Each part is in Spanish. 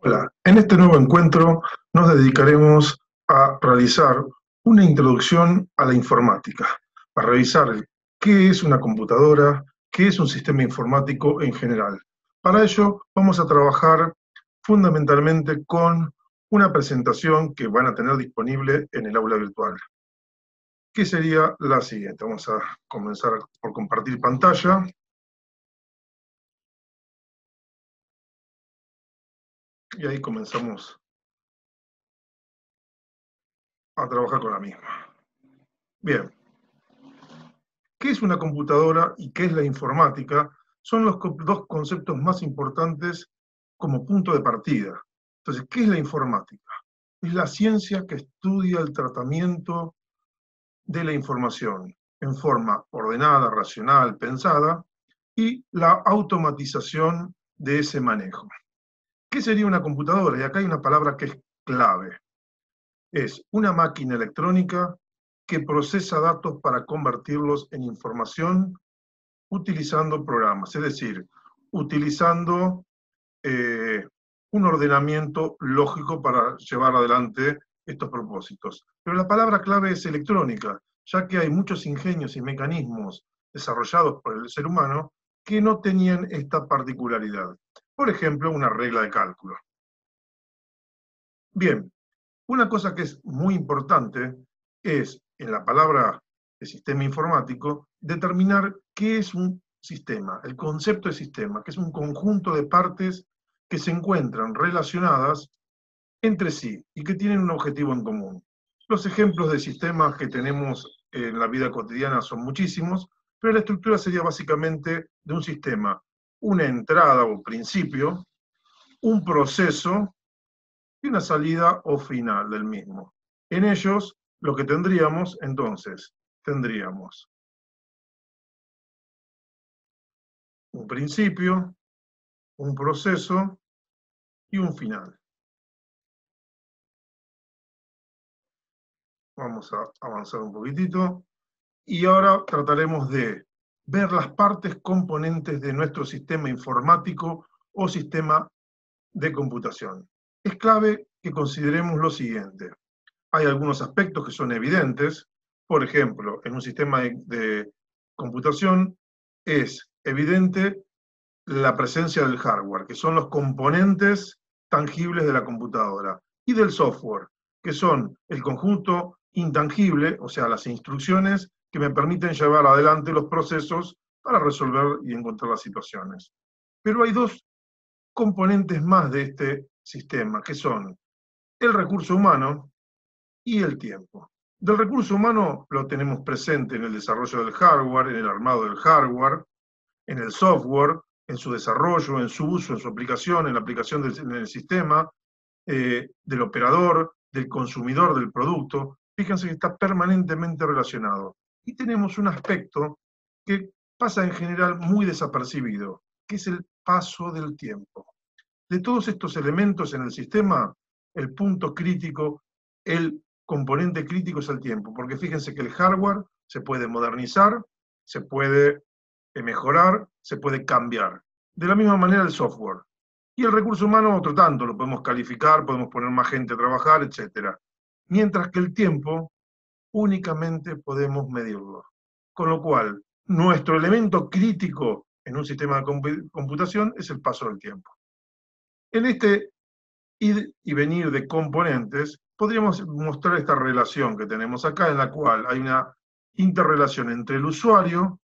Hola, en este nuevo encuentro nos dedicaremos a realizar una introducción a la informática, a revisar qué es una computadora, qué es un sistema informático en general. Para ello vamos a trabajar fundamentalmente con una presentación que van a tener disponible en el aula virtual, que sería la siguiente. Vamos a comenzar por compartir pantalla. Y ahí comenzamos a trabajar con la misma. Bien. ¿Qué es una computadora y qué es la informática? Son los dos conceptos más importantes como punto de partida. Entonces, ¿qué es la informática? Es la ciencia que estudia el tratamiento de la información en forma ordenada, racional, pensada, y la automatización de ese manejo. ¿Qué sería una computadora? Y acá hay una palabra que es clave. Es una máquina electrónica que procesa datos para convertirlos en información utilizando programas, es decir, utilizando un ordenamiento lógico para llevar adelante estos propósitos. Pero la palabra clave es electrónica, ya que hay muchos ingenios y mecanismos desarrollados por el ser humano que no tenían esta particularidad. Por ejemplo, una regla de cálculo. Bien, una cosa que es muy importante es, en la palabra de sistema informático, determinar qué es un sistema, el concepto de sistema, que es un conjunto de partes que se encuentran relacionadas entre sí y que tienen un objetivo en común. Los ejemplos de sistemas que tenemos en la vida cotidiana son muchísimos, pero la estructura sería básicamente de un sistema, una entrada o principio, un proceso y una salida o final del mismo. En ellos, lo que tendríamos, entonces, tendríamos un principio, un proceso y un final. Vamos a avanzar un poquitito. Y ahora trataremos de ver las partes componentes de nuestro sistema informático o sistema de computación. Es clave que consideremos lo siguiente. Hay algunos aspectos que son evidentes. Por ejemplo, en un sistema de computación es evidente la presencia del hardware, que son los componentes tangibles de la computadora, y del software, que son el conjunto intangible, o sea, las instrucciones que me permiten llevar adelante los procesos para resolver y encontrar las situaciones. Pero hay dos componentes más de este sistema, que son el recurso humano y el tiempo. Del recurso humano lo tenemos presente en el desarrollo del hardware, en el armado del hardware, en el software, en su desarrollo, en su uso, en su aplicación, en la aplicación del sistema, del operador, del consumidor del producto. Fíjense que está permanentemente relacionado. Y tenemos un aspecto que pasa en general muy desapercibido, que es el paso del tiempo. De todos estos elementos en el sistema, el punto crítico, el componente crítico es el tiempo, porque fíjense que el hardware se puede modernizar, se puede mejorar, se puede cambiar. De la misma manera el software. Y el recurso humano otro tanto, lo podemos calificar, podemos poner más gente a trabajar, etc. Mientras que el tiempo únicamente podemos medirlo. Con lo cual, nuestro elemento crítico en un sistema de computación es el paso del tiempo. En este ir y venir de componentes, podríamos mostrar esta relación que tenemos acá, en la cual hay una interrelación entre el usuario,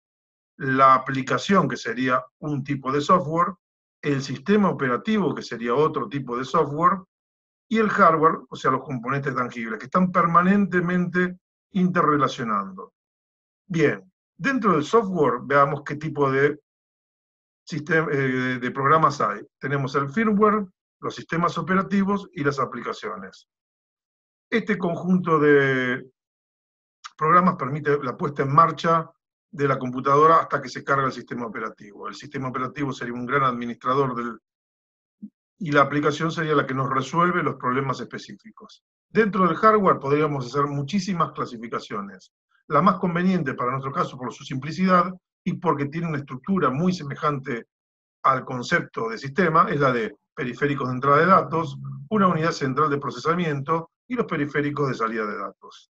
la aplicación, que sería un tipo de software, el sistema operativo, que sería otro tipo de software, y el hardware, o sea, los componentes tangibles, que están permanentemente interrelacionando. Bien, dentro del software, veamos qué tipo de programas hay. Tenemos el firmware, los sistemas operativos y las aplicaciones. Este conjunto de programas permite la puesta en marcha de la computadora hasta que se carga el sistema operativo. El sistema operativo sería un gran administrador y la aplicación sería la que nos resuelve los problemas específicos. Dentro del hardware podríamos hacer muchísimas clasificaciones. La más conveniente para nuestro caso por su simplicidad y porque tiene una estructura muy semejante al concepto de sistema es la de periféricos de entrada de datos, una unidad central de procesamiento y los periféricos de salida de datos.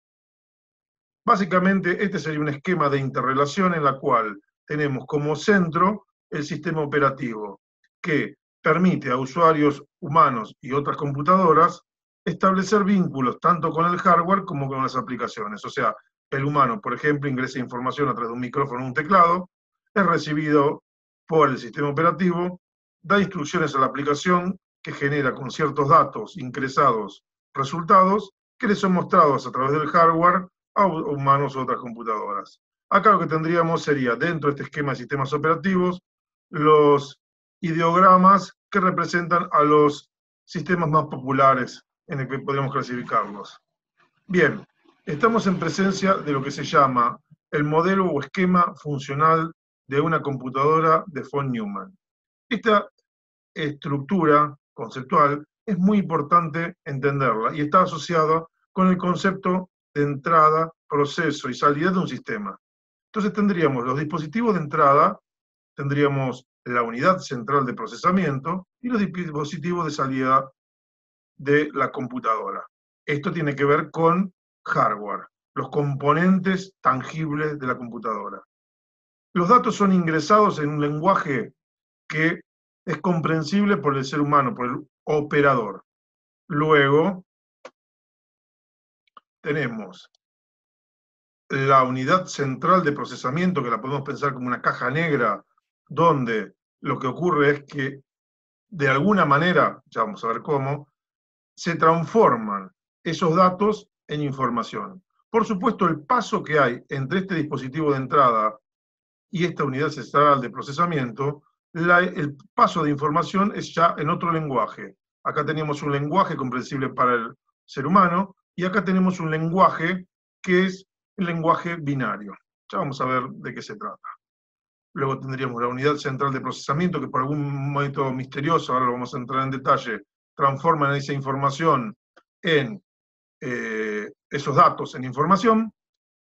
Básicamente, este sería un esquema de interrelación en la cual tenemos como centro el sistema operativo, que permite a usuarios humanos y otras computadoras establecer vínculos tanto con el hardware como con las aplicaciones. O sea, el humano, por ejemplo, ingresa información a través de un micrófono o un teclado, es recibido por el sistema operativo, da instrucciones a la aplicación que genera con ciertos datos ingresados resultados que les son mostrados a través del hardware a humanos o otras computadoras. Acá lo que tendríamos sería, dentro de este esquema de sistemas operativos, los ideogramas que representan a los sistemas más populares en el que podemos clasificarlos. Bien, estamos en presencia de lo que se llama el modelo o esquema funcional de una computadora de von Neumann. Esta estructura conceptual es muy importante entenderla y está asociada con el concepto de entrada, proceso y salida de un sistema. Entonces tendríamos los dispositivos de entrada, tendríamos la unidad central de procesamiento y los dispositivos de salida de la computadora. Esto tiene que ver con hardware, los componentes tangibles de la computadora. Los datos son ingresados en un lenguaje que es comprensible por el ser humano, por el operador. Luego tenemos la unidad central de procesamiento, que la podemos pensar como una caja negra, donde lo que ocurre es que, de alguna manera, ya vamos a ver cómo, se transforman esos datos en información. Por supuesto, el paso que hay entre este dispositivo de entrada y esta unidad central de procesamiento, el paso de información es ya en otro lenguaje. Acá tenemos un lenguaje comprensible para el ser humano, y acá tenemos un lenguaje que es el lenguaje binario. Ya vamos a ver de qué se trata. Luego tendríamos la unidad central de procesamiento, que por algún método misterioso, ahora lo vamos a entrar en detalle, transforma esa información en esos datos en información,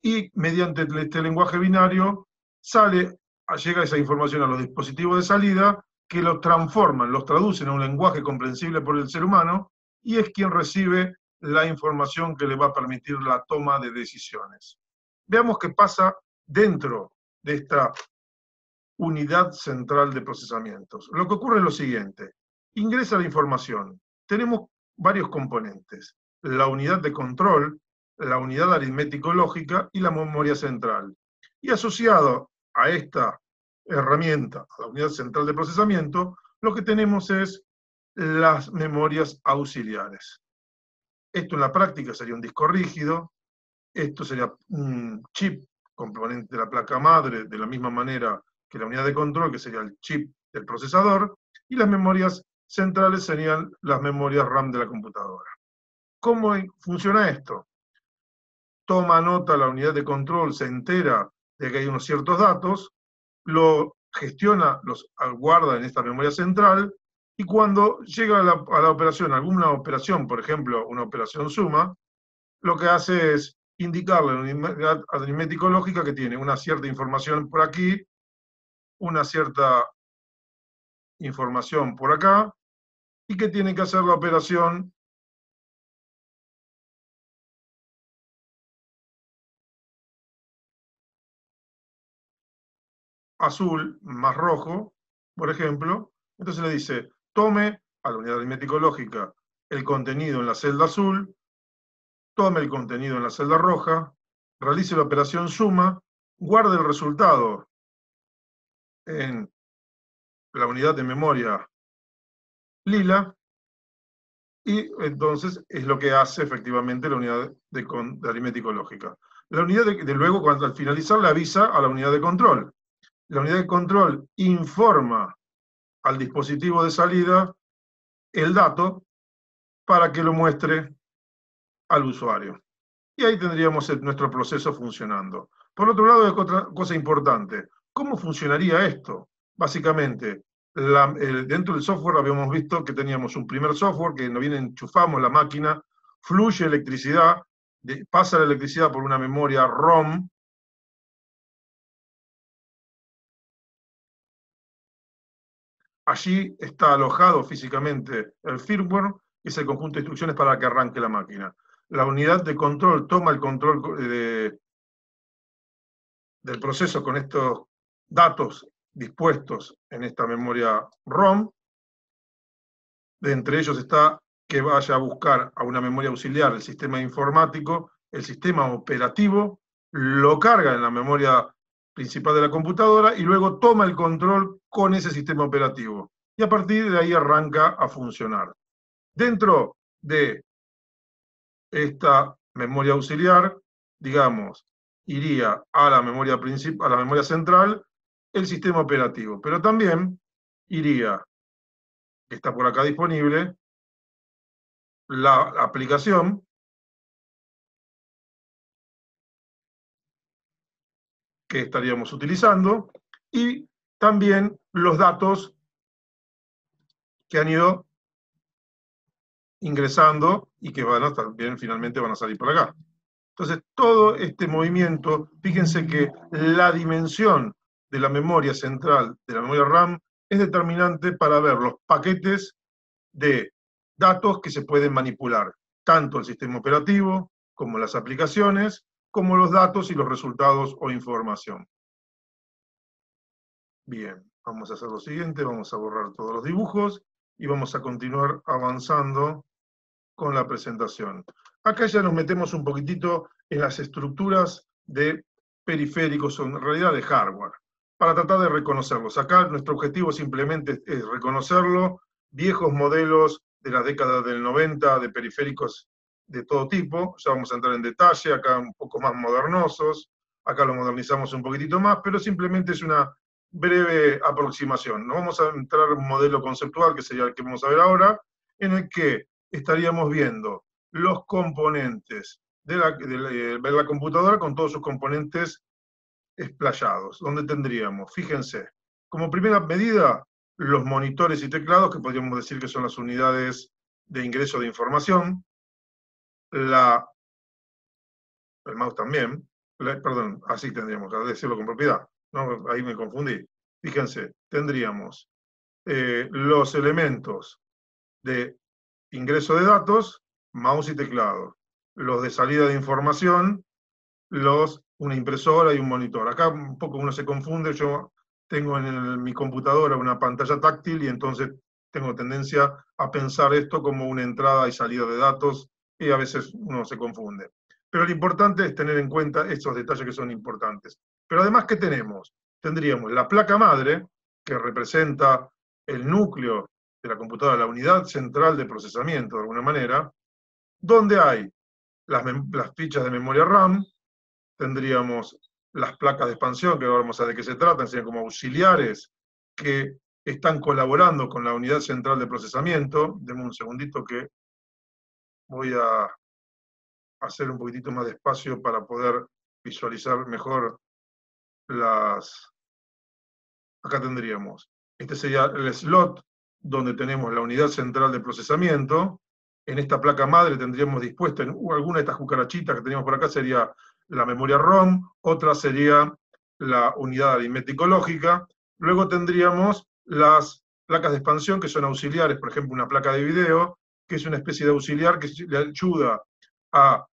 y mediante este lenguaje binario llega esa información a los dispositivos de salida, que los transforman, los traducen a un lenguaje comprensible por el ser humano, y es quien recibe la información que le va a permitir la toma de decisiones. Veamos qué pasa dentro de esta unidad central de procesamientos. Lo que ocurre es lo siguiente: ingresa la información. Tenemos varios componentes: la unidad de control, la unidad aritmético-lógica y la memoria central. Y asociado a esta herramienta, a la unidad central de procesamiento, lo que tenemos es las memorias auxiliares. Esto en la práctica sería un disco rígido, esto sería un chip, componente de la placa madre, de la misma manera que la unidad de control, que sería el chip del procesador, y las memorias centrales serían las memorias RAM de la computadora. ¿Cómo funciona esto? Toma nota la unidad de control, se entera de que hay unos ciertos datos, lo gestiona, los guarda en esta memoria central, y cuando llega a la operación, alguna operación, por ejemplo, una operación suma, lo que hace es indicarle a la unidad aritmético-lógica que tiene una cierta información por aquí, una cierta información por acá, y que tiene que hacer la operación azul más rojo, por ejemplo. Entonces le dice, tome a la unidad aritmético-lógica el contenido en la celda azul, tome el contenido en la celda roja, realice la operación suma, guarde el resultado en la unidad de memoria lila, y entonces es lo que hace efectivamente la unidad de aritmético-lógica. La unidad luego, cuando al finalizar, le avisa a la unidad de control. La unidad de control informa al dispositivo de salida el dato para que lo muestre al usuario. Y ahí tendríamos nuestro proceso funcionando. Por otro lado, hay otra cosa importante: ¿cómo funcionaría esto? Básicamente, dentro del software habíamos visto que teníamos un primer software que nos viene, enchufamos la máquina, fluye electricidad, pasa la electricidad por una memoria ROM, allí está alojado físicamente el firmware, que es el conjunto de instrucciones para que arranque la máquina. La unidad de control toma el control del proceso con estos datos dispuestos en esta memoria ROM. De entre ellos está que vaya a buscar a una memoria auxiliar el sistema informático, el sistema operativo, lo carga en la memoria principal de la computadora y luego toma el control con ese sistema operativo. Y a partir de ahí arranca a funcionar. Dentro de esta memoria auxiliar, digamos, iría a la memoria principal, a la memoria central, el sistema operativo, pero también iría, que está por acá disponible, la aplicación que estaríamos utilizando y también los datos que han ido ingresando y que van a también finalmente van a salir por acá. Entonces, todo este movimiento, fíjense que la dimensión de la memoria central, de la memoria RAM, es determinante para ver los paquetes de datos que se pueden manipular, tanto el sistema operativo, como las aplicaciones, como los datos y los resultados o información. Bien, vamos a hacer lo siguiente, vamos a borrar todos los dibujos y vamos a continuar avanzando con la presentación. Acá ya nos metemos un poquitito en las estructuras de periféricos, o en realidad de hardware, para tratar de reconocerlos. Acá nuestro objetivo simplemente es reconocerlo, viejos modelos de la década del 90 de periféricos de todo tipo, ya vamos a entrar en detalle, acá un poco más modernosos, acá lo modernizamos un poquitito más, pero simplemente es una breve aproximación. No vamos a entrar en un modelo conceptual, que sería el que vamos a ver ahora, en el que estaríamos viendo los componentes de la computadora con todos sus componentes explayados, donde tendríamos, fíjense, como primera medida, los monitores y teclados, que podríamos decir que son las unidades de ingreso de información, el mouse también, perdón, así tendríamos que decirlo con propiedad, ¿no? Ahí me confundí. Fíjense, tendríamos los elementos de ingreso de datos, mouse y teclado. Los de salida de información, una impresora y un monitor. Acá un poco uno se confunde, yo tengo en mi computadora una pantalla táctil y entonces tengo tendencia a pensar esto como una entrada y salida de datos y a veces uno se confunde. Pero lo importante es tener en cuenta estos detalles que son importantes. Pero además, ¿qué tenemos? Tendríamos la placa madre, que representa el núcleo de la computadora, la unidad central de procesamiento de alguna manera, donde hay las fichas de memoria RAM, tendríamos las placas de expansión, que ahora vamos a ver de qué se tratan, serían como auxiliares que están colaborando con la unidad central de procesamiento. Denme un segundito que voy a hacer un poquitito más de espacio para poder visualizar mejor las... Acá tendríamos, este sería el slot donde tenemos la unidad central de procesamiento. En esta placa madre tendríamos dispuesta, en alguna de estas cucarachitas que teníamos por acá sería la memoria ROM, otra sería la unidad aritmético-lógica. Luego tendríamos las placas de expansión que son auxiliares, por ejemplo una placa de video, que es una especie de auxiliar que le ayuda a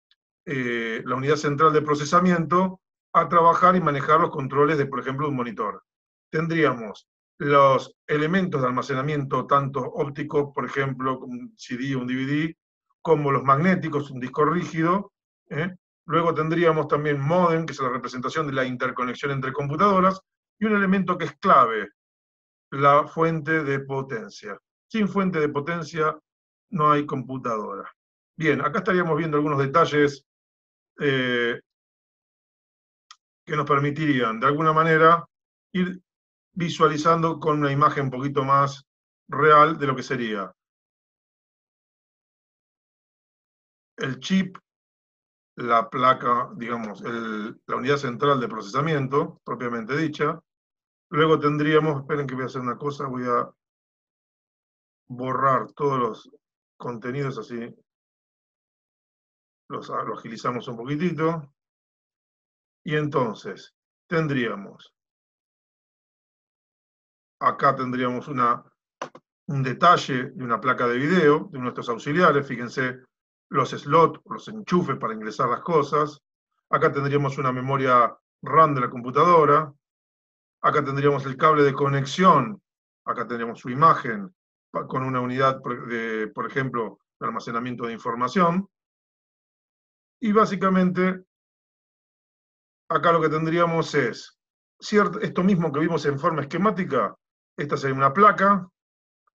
la unidad central de procesamiento a trabajar y manejar los controles de, por ejemplo, un monitor. Tendríamos los elementos de almacenamiento, tanto ópticos, por ejemplo, un CD o un DVD, como los magnéticos, un disco rígido. Luego tendríamos también modem, que es la representación de la interconexión entre computadoras, y un elemento que es clave, la fuente de potencia. Sin fuente de potencia no hay computadora. Bien, acá estaríamos viendo algunos detalles que nos permitirían, de alguna manera, ir visualizando con una imagen un poquito más real de lo que sería el chip, la placa, digamos, la unidad central de procesamiento, propiamente dicha. Luego tendríamos, esperen que voy a hacer una cosa, voy a borrar todos los contenidos así, lo agilizamos un poquitito. Y entonces, tendríamos, acá tendríamos una un detalle de una placa de video, de nuestros auxiliares, fíjense los slots, los enchufes para ingresar las cosas. Acá tendríamos una memoria RAM de la computadora. Acá tendríamos el cable de conexión. Acá tendríamos su imagen con una unidad, por ejemplo, de almacenamiento de información. Y básicamente, acá lo que tendríamos es esto mismo que vimos en forma esquemática. Esta sería una placa.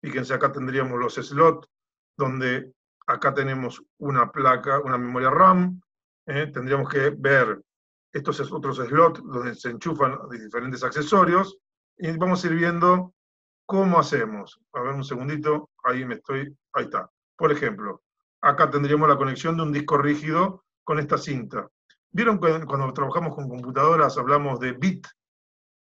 Fíjense, acá tendríamos los slots, donde acá tenemos una placa, una memoria RAM. Tendríamos que ver estos otros slots donde se enchufan diferentes accesorios. Y vamos a ir viendo cómo hacemos. A ver un segundito, ahí está. Por ejemplo, acá tendríamos la conexión de un disco rígido con esta cinta. ¿Vieron cuando trabajamos con computadoras hablamos de bit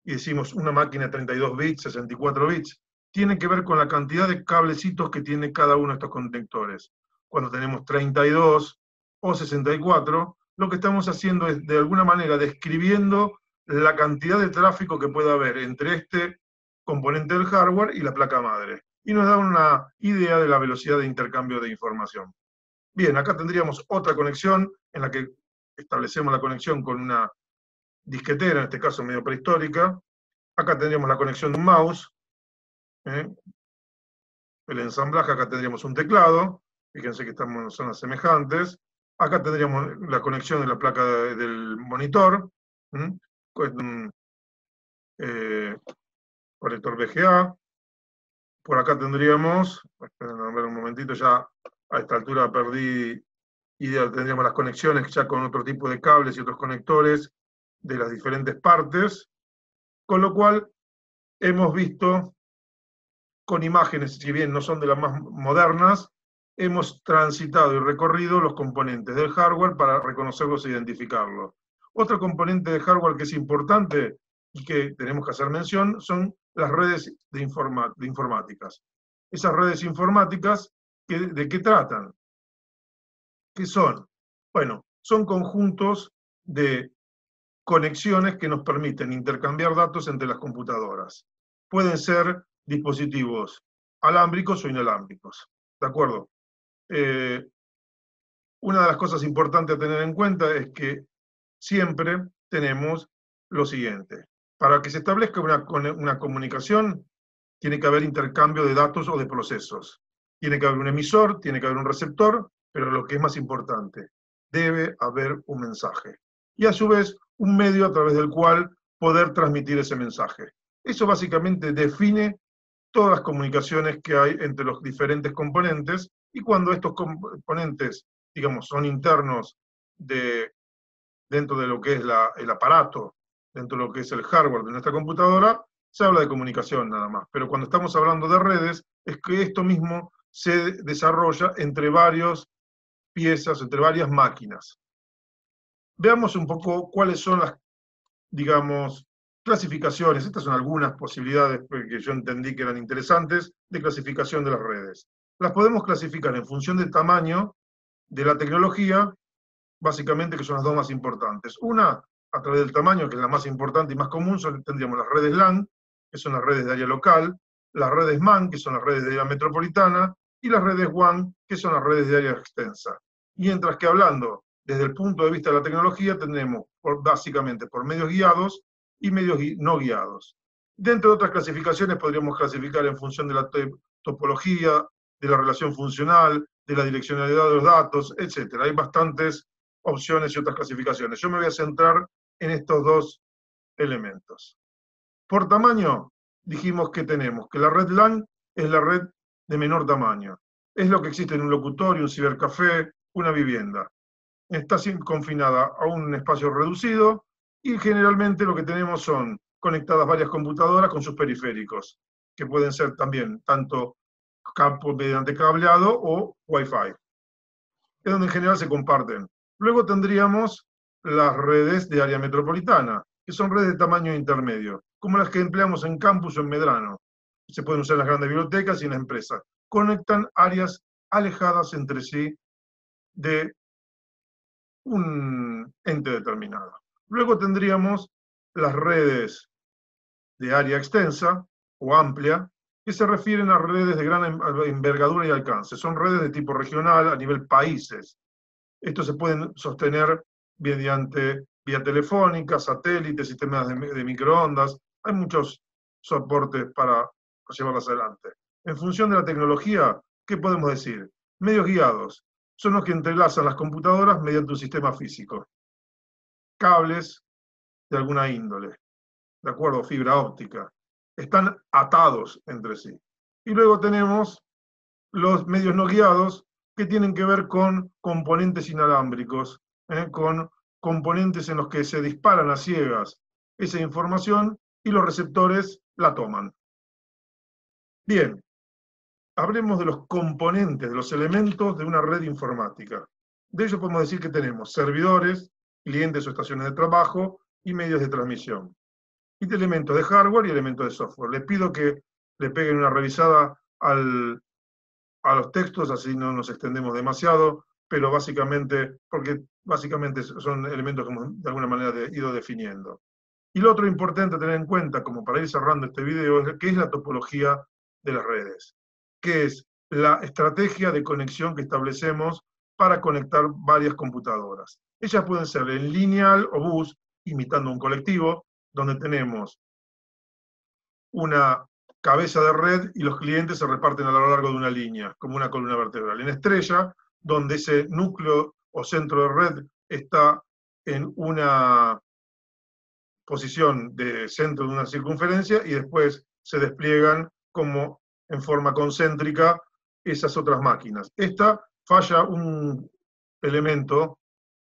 y decimos una máquina de 32 bits, 64 bits? Tiene que ver con la cantidad de cablecitos que tiene cada uno de estos conectores. Cuando tenemos 32 o 64, lo que estamos haciendo es de alguna manera describiendo la cantidad de tráfico que puede haber entre este componente del hardware y la placa madre. Y nos da una idea de la velocidad de intercambio de información. Bien, acá tendríamos otra conexión en la que establecemos la conexión con una disquetera, en este caso medio prehistórica. Acá tendríamos la conexión de un mouse, el ensamblaje. Acá tendríamos un teclado, fíjense que estamos en zonas semejantes. Acá tendríamos la conexión de la placa del monitor, con conector VGA. Por acá tendríamos, esperen a ver un momentito, ya a esta altura perdí idea, tendríamos las conexiones ya con otro tipo de cables y otros conectores de las diferentes partes, con lo cual hemos visto con imágenes, si bien no son de las más modernas, hemos transitado y recorrido los componentes del hardware para reconocerlos e identificarlos. Otro componente de hardware que es importante y que tenemos que hacer mención son las redes de informáticas. Esas redes informáticas, ¿de qué tratan? ¿Qué son? Bueno, son conjuntos de conexiones que nos permiten intercambiar datos entre las computadoras. Pueden ser dispositivos alámbricos o inalámbricos. ¿De acuerdo? Una de las cosas importantes a tener en cuenta es que siempre tenemos lo siguiente. Para que se establezca una comunicación, tiene que haber intercambio de datos o de procesos. Tiene que haber un emisor, tiene que haber un receptor, pero lo que es más importante, debe haber un mensaje. Y a su vez, un medio a través del cual poder transmitir ese mensaje. Eso básicamente define todas las comunicaciones que hay entre los diferentes componentes, y cuando estos componentes, digamos, son internos dentro de lo que es el aparato, dentro de lo que es el hardware de nuestra computadora, se habla de comunicación nada más. Pero cuando estamos hablando de redes, es que esto mismo se desarrolla entre varias piezas, entre varias máquinas. Veamos un poco cuáles son las, digamos, clasificaciones. Estas son algunas posibilidades que yo entendí que eran interesantes de clasificación de las redes. Las podemos clasificar en función del tamaño de la tecnología, básicamente, que son las dos más importantes. Una, a través del tamaño, que es la más importante y más común, tendríamos las redes LAN, que son las redes de área local, las redes MAN, que son las redes de área metropolitana, y las redes WAN, que son las redes de área extensa. Mientras que hablando desde el punto de vista de la tecnología, tenemos básicamente por medios guiados y medios no guiados. Dentro de otras clasificaciones podríamos clasificar en función de la topología, de la relación funcional, de la direccionalidad de los datos, etc. Hay bastantes opciones y otras clasificaciones. Yo me voy a centrar en estos dos elementos. Por tamaño, dijimos que tenemos que la red LAN es la red de menor tamaño. Es lo que existe en un locutorio, un cibercafé, una vivienda. Está confinada a un espacio reducido y generalmente lo que tenemos son conectadas varias computadoras con sus periféricos, que pueden ser también tanto mediante cableado o Wi-Fi. Es donde en general se comparten. Luego tendríamos las redes de área metropolitana, que son redes de tamaño intermedio, como las que empleamos en campus o en Medrano. Se pueden usar en las grandes bibliotecas y en las empresas. Conectan áreas alejadas entre sí de un ente determinado. Luego tendríamos las redes de área extensa o amplia, que se refieren a redes de gran envergadura y alcance. Son redes de tipo regional a nivel países. Estos se pueden sostener mediante vía telefónica, satélites, sistemas de microondas. Hay muchos soportes para llevarlas adelante. En función de la tecnología, ¿qué podemos decir? Medios guiados son los que entrelazan las computadoras mediante un sistema físico. Cables de alguna índole, ¿de acuerdo? Fibra óptica. Están atados entre sí. Y luego tenemos los medios no guiados, que tienen que ver con componentes inalámbricos, con componentes en los que se disparan a ciegas esa información y los receptores la toman. Bien, hablemos de los componentes, de los elementos de una red informática. De ellos podemos decir que tenemos servidores, clientes o estaciones de trabajo y medios de transmisión. Y de elementos de hardware y elementos de software. Les pido que le peguen una revisada a los textos, así no nos extendemos demasiado, pero porque básicamente son elementos que hemos de alguna manera ido definiendo. Y lo otro importante a tener en cuenta, como para ir cerrando este video, es qué es la topología de las redes, que es la estrategia de conexión que establecemos para conectar varias computadoras. Ellas pueden ser en lineal o bus, imitando un colectivo, donde tenemos una cabeza de red y los clientes se reparten a lo largo de una línea, como una columna vertebral. En estrella, donde ese núcleo o centro de red está en una posición de centro de una circunferencia y después se despliegan como en forma concéntrica esas otras máquinas. Esta falla un elemento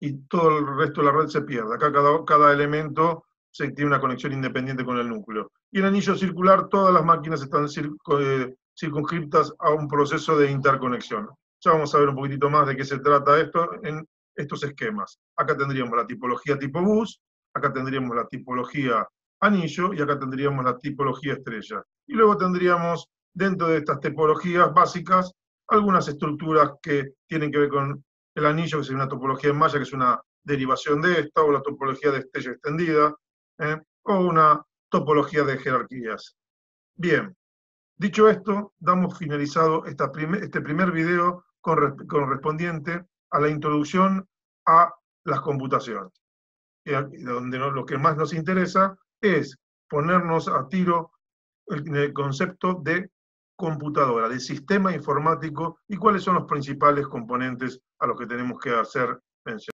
y todo el resto de la red se pierde. Acá cada elemento tiene una conexión independiente con el núcleo. Y en el anillo circular todas las máquinas están circunscriptas a un proceso de interconexión. Ya vamos a ver un poquitito más de qué se trata esto en estos esquemas. Acá tendríamos la tipología tipo bus, acá tendríamos la tipología anillo y acá tendríamos la tipología estrella. Y luego tendríamos, dentro de estas tipologías básicas, algunas estructuras que tienen que ver con el anillo, que es una topología en malla, que es una derivación de esta, o la topología de estrella extendida, o una topología de jerarquías. Bien, dicho esto, damos finalizado este primer video correspondiente a la introducción a las computaciones. Donde lo que más nos interesa es ponernos a tiro en el concepto de computadora, de sistema informático y cuáles son los principales componentes a los que tenemos que hacer mención.